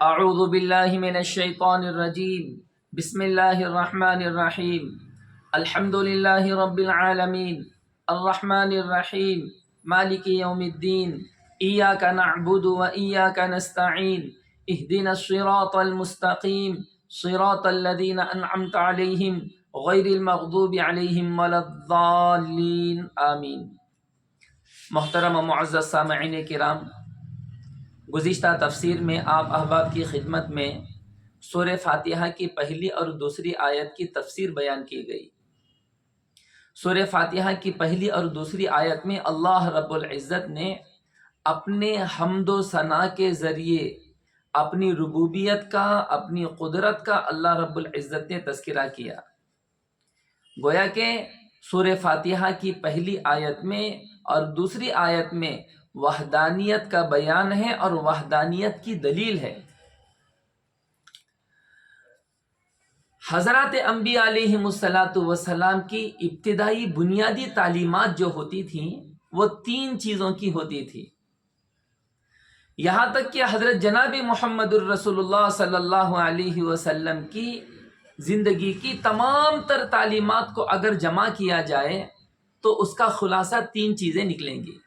اعوذ باللہ من الشیطان الرجیم بسم اللہ الرحمن الرحیم الحمد للہ رب العالمین الرحمن الرحیم مالک یوم الدین ایاک نعبد و ایاک نستعین اہدنا الصراط المستقیم صراط الذین انعمت علیہم غیر المغضوب علیہم ولا الضالین آمین۔ محترم و معزز سامعین کرام، گزشتہ تفسیر میں آپ احباب کی خدمت میں سورہ فاتحہ کی پہلی اور دوسری آیت کی تفسیر بیان کی گئی۔ سورہ فاتحہ کی پہلی اور دوسری آیت میں اللہ رب العزت نے اپنے حمد و ثنا کے ذریعے اپنی ربوبیت کا، اپنی قدرت کا اللہ رب العزت نے تذکرہ کیا۔ گویا کہ سورہ فاتحہ کی پہلی آیت میں اور دوسری آیت میں وحدانیت کا بیان ہے اور وحدانیت کی دلیل ہے۔ حضرات انبیاء علیہم السلام کی ابتدائی بنیادی تعلیمات جو ہوتی تھیں وہ تین چیزوں کی ہوتی تھی، یہاں تک کہ حضرت جناب محمد الرسول اللہ صلی اللہ علیہ وسلم کی زندگی کی تمام تر تعلیمات کو اگر جمع کیا جائے تو اس کا خلاصہ تین چیزیں نکلیں گی۔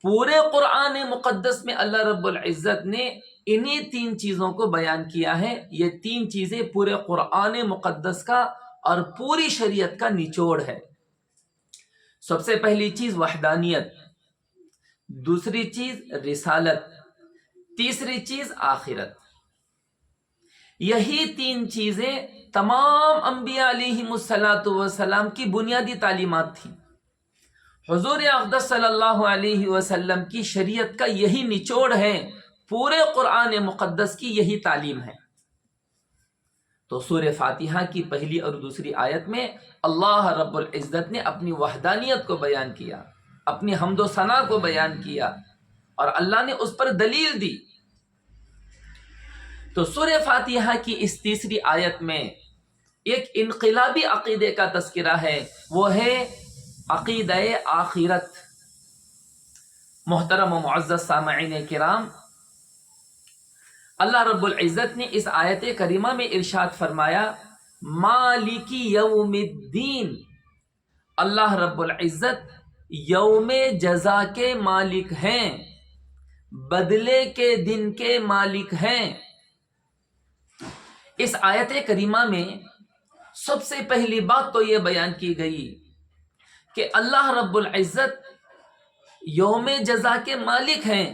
پورے قرآن مقدس میں اللہ رب العزت نے انہی تین چیزوں کو بیان کیا ہے۔ یہ تین چیزیں پورے قرآن مقدس کا اور پوری شریعت کا نچوڑ ہے۔ سب سے پہلی چیز وحدانیت، دوسری چیز رسالت، تیسری چیز آخرت۔ یہی تین چیزیں تمام انبیاء علیہم السلام کی بنیادی تعلیمات تھیں۔ حضور اقدس صلی اللہ علیہ وسلم کی شریعت کا یہی نچوڑ ہے، پورے قرآن مقدس کی یہی تعلیم ہے۔ تو سورہ فاتحہ کی پہلی اور دوسری آیت میں اللہ رب العزت نے اپنی وحدانیت کو بیان کیا، اپنی حمد و ثنا کو بیان کیا اور اللہ نے اس پر دلیل دی۔ تو سورہ فاتحہ کی اس تیسری آیت میں ایک انقلابی عقیدے کا تذکرہ ہے، وہ ہے عقیدہ آخرت۔ محترم و معزز سامعین کرام، اللہ رب العزت نے اس آیت کریمہ میں ارشاد فرمایا مالک یوم الدین۔ اللہ رب العزت یوم جزا کے مالک ہیں، بدلے کے دن کے مالک ہیں۔ اس آیت کریمہ میں سب سے پہلی بات تو یہ بیان کی گئی کہ اللہ رب العزت یوم جزا کے مالک ہیں،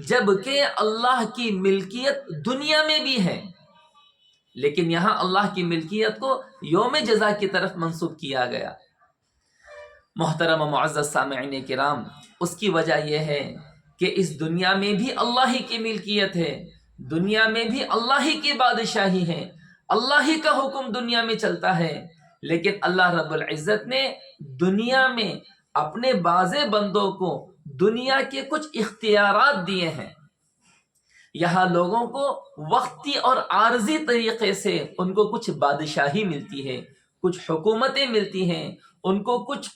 جبکہ اللہ کی ملکیت دنیا میں بھی ہے، لیکن یہاں اللہ کی ملکیت کو یوم جزا کی طرف منسوب کیا گیا۔ محترم و معزز سامعین کرام، اس کی وجہ یہ ہے کہ اس دنیا میں بھی اللہ ہی کی ملکیت ہے، دنیا میں بھی اللہ ہی کی بادشاہی ہے، اللہ ہی کا حکم دنیا میں چلتا ہے، لیکن اللہ رب العزت نے دنیا میں اپنے بعض بندوں کو دنیا کے کچھ اختیارات دیے ہیں۔ یہاں لوگوں کو وقتی اور عارضی طریقے سے ان کو کچھ بادشاہی ملتی ہے، کچھ حکومتیں ملتی ہیں، ان کو کچھ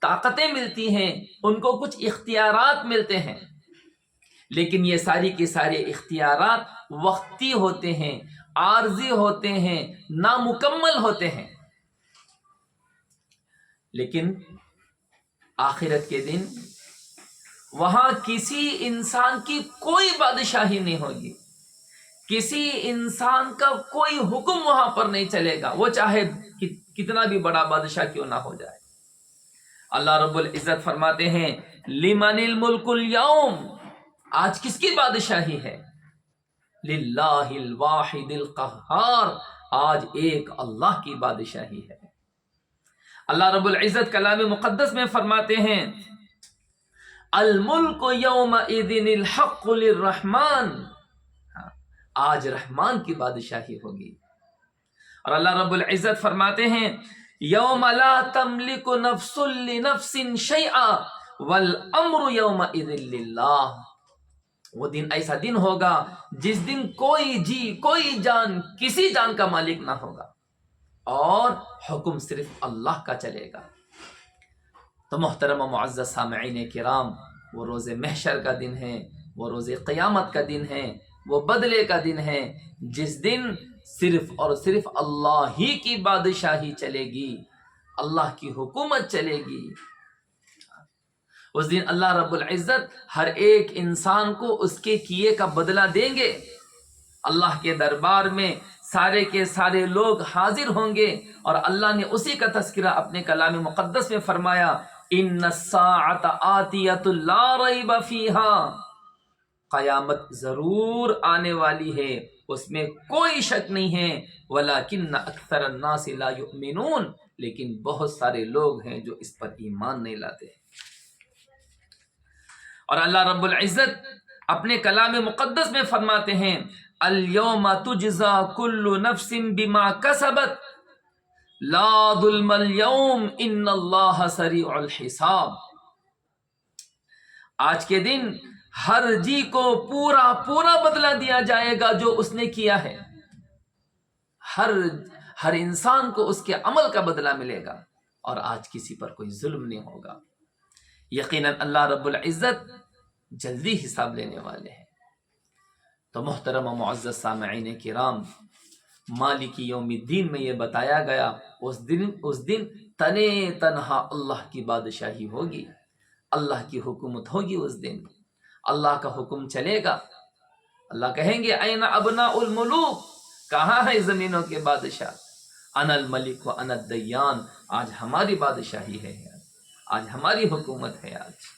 طاقتیں ملتی ہیں، ان کو کچھ اختیارات ملتے ہیں، لیکن یہ ساری کے سارے اختیارات وقتی ہوتے ہیں، عارضی ہوتے ہیں، نامکمل ہوتے ہیں۔ لیکن آخرت کے دن وہاں کسی انسان کی کوئی بادشاہی نہیں ہوگی، کسی انسان کا کوئی حکم وہاں پر نہیں چلے گا، وہ چاہے کتنا بھی بڑا بادشاہ کیوں نہ ہو جائے۔ اللہ رب العزت فرماتے ہیں لمن الملک اليوم، آج کس کی بادشاہی ہے؟ للہ الواحد القہار، آج ایک اللہ کی بادشاہی ہے۔ اللہ رب العزت کلام مقدس میں فرماتے ہیں الملک یومئذ الحق للرحمن، آج رحمان کی بادشاہی ہوگی۔ اور اللہ رب العزت فرماتے ہیں یوم لا تملک نفس لنفس شیئا والامر یومئذ للہ، وہ دن ایسا دن ہوگا جس دن کوئی جان کسی جان کا مالک نہ ہوگا اور حکم صرف اللہ کا چلے گا۔ تو محترم و معزز سامعین کرام، وہ روز محشر کا دن ہے، وہ روز قیامت کا دن ہے، وہ بدلے کا دن ہے جس دن صرف اور صرف اللہ ہی کی بادشاہی چلے گی، اللہ کی حکومت چلے گی۔ اس دن اللہ رب العزت ہر ایک انسان کو اس کے کیے کا بدلہ دیں گے۔ اللہ کے دربار میں سارے کے سارے لوگ حاضر ہوں گے، اور اللہ نے اسی کا تذکرہ اپنے کلام مقدس میں فرمایا، ان الساعۃ آتیۃ لا ریب فیہا، قیامت ضرور آنے والی ہے، اس میں کوئی شک نہیں ہے، ولیکن اکثر الناس لا یؤمنون، لیکن بہت سارے لوگ ہیں جو اس پر ایمان نہیں لاتے۔ اور اللہ رب العزت اپنے کلام مقدس میں فرماتے ہیں، الیوم تجزا کل نفس بما کسبت لا ظلم اليوم ان اللہ سریع الحساب۔ آج کے دن ہر جی کو پورا پورا بدلہ دیا جائے گا جو اس نے کیا ہے، ہر انسان کو اس کے عمل کا بدلہ ملے گا، اور آج کسی پر کوئی ظلم نہیں ہوگا۔ یقیناً اللہ رب العزت جلدی حساب لینے والے ہیں۔ تو محترم و معزز سامعین کرام، مالک یوم الدین میں یہ بتایا گیا، اس دن تنے تنہا اللہ کی بادشاہی ہوگی، اللہ کی حکومت ہوگی۔ اس دن اللہ کا حکم چلے گا، اللہ کہیں گے این ابناء الملوک، کہاں ہے زمینوں کے بادشاہ؟ انا الملک و انا الدیان، آج ہماری بادشاہی ہے، آج ہماری حکومت ہے۔ آج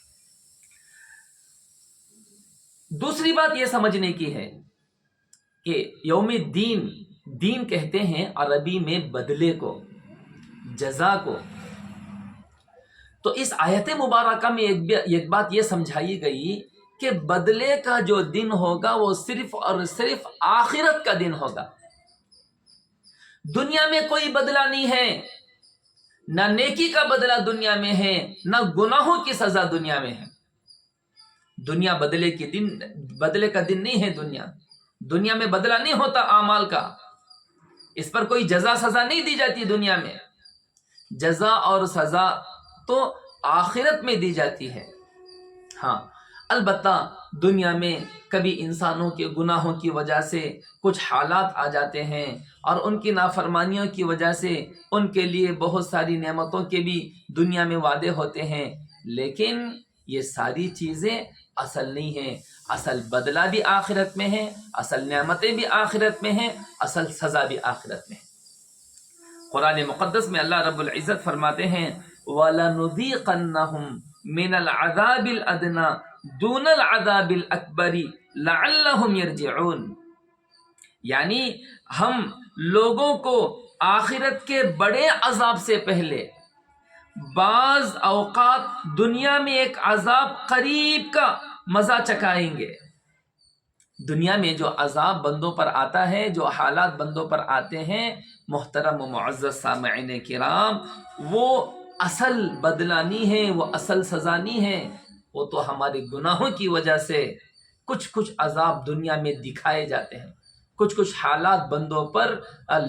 دوسری بات یہ سمجھنے کی ہے کہ یوم الدین، دین کہتے ہیں عربی میں بدلے کو، جزا کو۔ تو اس آیت مبارکہ میں ایک بات یہ سمجھائی گئی کہ بدلے کا جو دن ہوگا وہ صرف اور صرف آخرت کا دن ہوگا۔ دنیا میں کوئی بدلہ نہیں ہے، نہ نیکی کا بدلہ دنیا میں ہے، نہ گناہوں کی سزا دنیا میں ہے۔ دنیا بدلے کا دن نہیں ہے۔ دنیا میں بدلہ نہیں ہوتا اعمال کا، اس پر کوئی جزا سزا نہیں دی جاتی۔ دنیا میں جزا اور سزا تو آخرت میں دی جاتی ہے۔ ہاں البتہ دنیا میں کبھی انسانوں کے گناہوں کی وجہ سے کچھ حالات آ جاتے ہیں، اور ان کی نافرمانیوں کی وجہ سے ان کے لیے بہت ساری نعمتوں کے بھی دنیا میں وعدے ہوتے ہیں، لیکن یہ ساری چیزیں اصل نہیں ہیں۔ اصل بدلہ بھی آخرت میں ہے، اصل نعمتیں بھی آخرت میں ہیں، اصل سزا بھی آخرت میں ہے۔ قرآن مقدس میں اللہ رب العزت فرماتے ہیں وَلَنُذِيقَنَّهُمْ مِنَ الْعَذَابِ الْأَدْنَى دُونَ الْعَذَابِ الْأَكْبَرِ لَعَلَّهُمْ يَرْجِعُونَ، یعنی ہم لوگوں کو آخرت کے بڑے عذاب سے پہلے بعض اوقات دنیا میں ایک عذاب قریب کا مزہ چکھائیں گے۔ دنیا میں جو عذاب بندوں پر آتا ہے، جو حالات بندوں پر آتے ہیں، محترم و معزز سامعین کرام، وہ اصل بدلہ نہیں ہے، وہ اصل سزا نہیں ہے، وہ تو ہمارے گناہوں کی وجہ سے کچھ عذاب دنیا میں دکھائے جاتے ہیں، کچھ حالات بندوں پر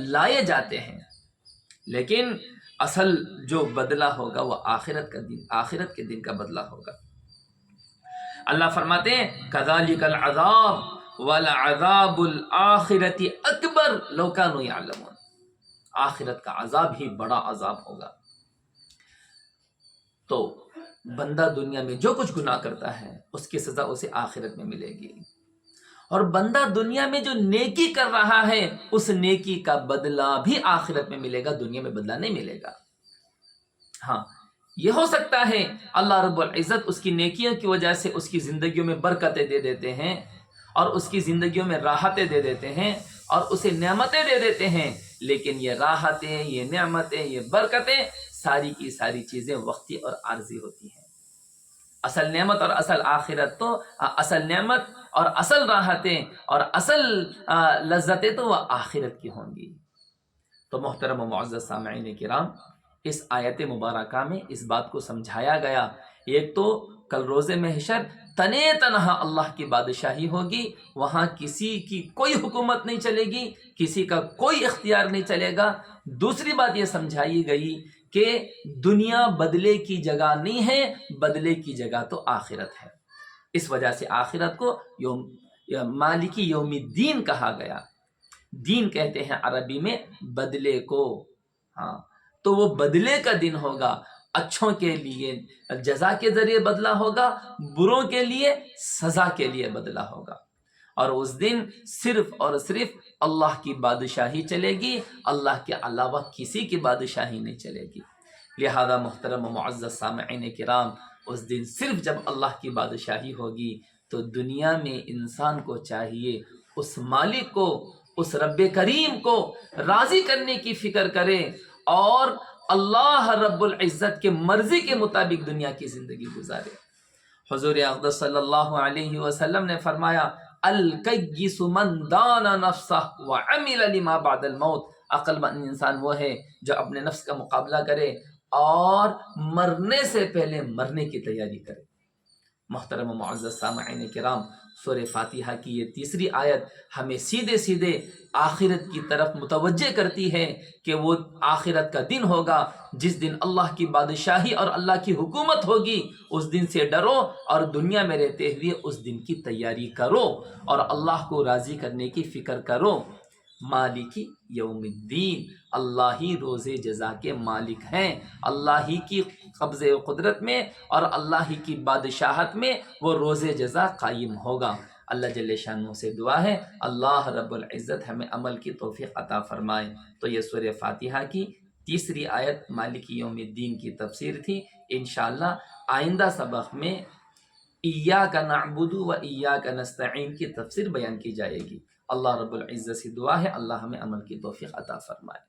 لائے جاتے ہیں، لیکن اصل جو بدلہ ہوگا وہ آخرت کے دن کا بدلہ ہوگا۔ اللہ فرماتے ہیں کذالک العذاب ولعذاب الآخرۃ اکبر لو کانوا یعلمون، آخرت کا عذاب ہی بڑا عذاب ہوگا۔ تو بندہ دنیا میں جو کچھ گناہ کرتا ہے اس کی سزا اسے آخرت میں ملے گی، اور بندہ دنیا میں جو نیکی کر رہا ہے اس نیکی کا بدلہ بھی آخرت میں ملے گا، دنیا میں بدلہ نہیں ملے گا۔ ہاں یہ ہو سکتا ہے اللہ رب العزت اس کی نیکیوں کی وجہ سے اس کی زندگیوں میں برکتیں دے دیتے ہیں، اور اس کی زندگیوں میں راحتیں دے دیتے ہیں، اور اسے نعمتیں دے دیتے ہیں، لیکن یہ راحتیں، یہ نعمتیں، یہ برکتیں ساری کی ساری چیزیں وقتی اور عارضی ہوتی ہیں۔ اصل نعمت اور اصل آخرت تو اصل نعمت اور اصل راحتیں اور اصل لذتیں تو وہ آخرت کی ہوں گی۔ تو محترم و معزز سامعین کرام، اس آیت مبارکہ میں اس بات کو سمجھایا گیا، ایک تو کل روز محشر تنے تنہا اللہ کی بادشاہی ہوگی، وہاں کسی کی کوئی حکومت نہیں چلے گی، کسی کا کوئی اختیار نہیں چلے گا۔ دوسری بات یہ سمجھائی گئی کہ دنیا بدلے کی جگہ نہیں ہے، بدلے کی جگہ تو آخرت ہے۔ اس وجہ سے آخرت کو یا مالکی یوم الدین کہا گیا. دین کہتے ہیں عربی میں بدلے کو. ہاں تو وہ بدلے کا دن ہوگا. اچھوں کے لیے جزا کے ذریعے بدلہ ہوگا، بروں کے لیے سزا کے لیے بدلہ ہوگا. اور اس دن صرف اور صرف اللہ کی بادشاہی چلے گی، اللہ کے علاوہ کسی کی بادشاہی نہیں چلے گی. لہذا محترم و معزز سامعین کرام، اس دن صرف جب اللہ کی بادشاہی ہوگی تو دنیا میں انسان کو چاہیے اس مالک کو، اس رب کریم کو راضی کرنے کی فکر کرے اور اللہ رب العزت کے مرضی کے مطابق دنیا کی زندگی گزارے. حضور اقدس صلی اللہ علیہ وسلم نے فرمایا الکیس من دان نفسہ وعمل لما بعد الموت. عقل مند انسان وہ ہے جو اپنے نفس کا مقابلہ کرے اور مرنے سے پہلے مرنے کی تیاری کرے. محترم و معزز سامعین کرام، سورہ فاتحہ کی یہ تیسری آیت ہمیں سیدھے سیدھے آخرت کی طرف متوجہ کرتی ہے کہ وہ آخرت کا دن ہوگا جس دن اللہ کی بادشاہی اور اللہ کی حکومت ہوگی. اس دن سے ڈرو اور دنیا میں رہتے ہوئے اس دن کی تیاری کرو اور اللہ کو راضی کرنے کی فکر کرو. مالکی یوم الدین، اللہ ہی روز جزا کے مالک ہیں. اللہ ہی کی قبض و قدرت میں اور اللہ ہی کی بادشاہت میں وہ روز جزا قائم ہوگا. اللہ جل شانہ سے دعا ہے اللہ رب العزت ہمیں عمل کی توفیق عطا فرمائے. تو یہ سورہ فاتحہ کی تیسری آیت مالکی یوم الدین کی تفسیر تھی. انشاءاللہ آئندہ سبق میں ایاک نعبد و ایاک نستعین کی تفسیر بیان کی جائے گی. اللہ رب العزت سے دعا ہے اللہ ہمیں عمل کی توفیق عطا فرمائے.